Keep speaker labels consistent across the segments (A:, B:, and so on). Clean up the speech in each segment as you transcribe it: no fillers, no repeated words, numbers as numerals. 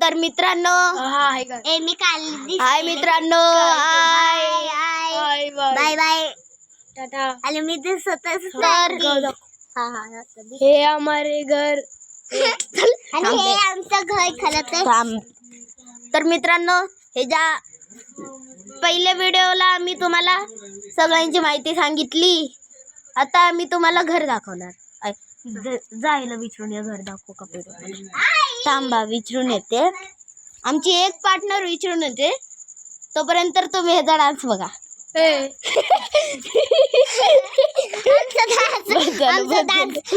A: तर मित्रांनो हाय मित्रांनो हाय बाय बाय टाटा. आणि मी ते स्वतः हे हमारे घर आणि हे आमचं घर खरं तर मित्रांनो हे ज्या पहिल्या व्हिडिओला आम्ही तुम्हाला सगळ्यांची माहिती सांगितली. आता आम्ही तुम्हाला घर दाखवणार. जायला विचारून या घर दाखवू का पेरू थांबा विचारून येते. आमची एक पार्टनर विचारून येते तोपर्यंत तुम्ही ह्याचा डान्स बघा.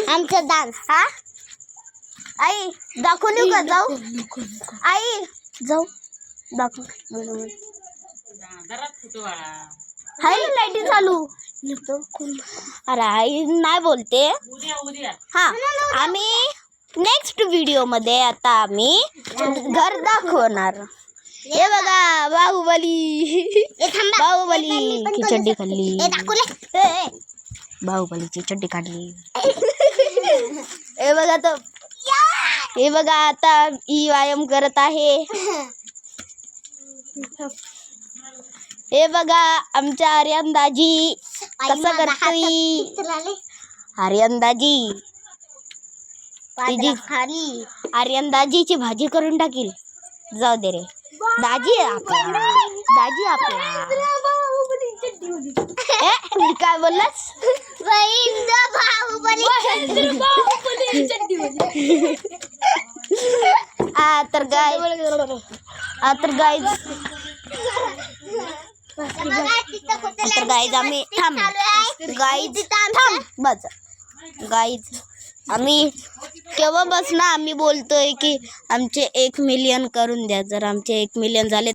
A: आमचा डान्स हा आई दाखवून येऊ का? जाऊ आई जाऊ दाखव. हाय लाईटी चालू. अरे आई नाही बोलते. हा आम्ही नेक्स्ट व्हिडिओ मध्ये आता आम्ही घर दाखवणार. हे बघा बाहुबली बाहुबलीची चड्डी खाल्ली. बाहुबलीची चड्डी काढली. हे बघा आता ही व्यायाम करत आहे. हे बघा आमच्या आर्यनदाजी कसं करतोय. आर्यनदाजी आर्यनदाजीची भाजी करून टाकील. जाऊ दे रे दाजी आपला काय बोललास? तर गाईज आम्ही थांब बस गाईज आम्ही केव्हा बस ना आम्ही बोलतोय की आमचे 1 मिलियन करून द्या. जर आमचे 1 मिलियन झाले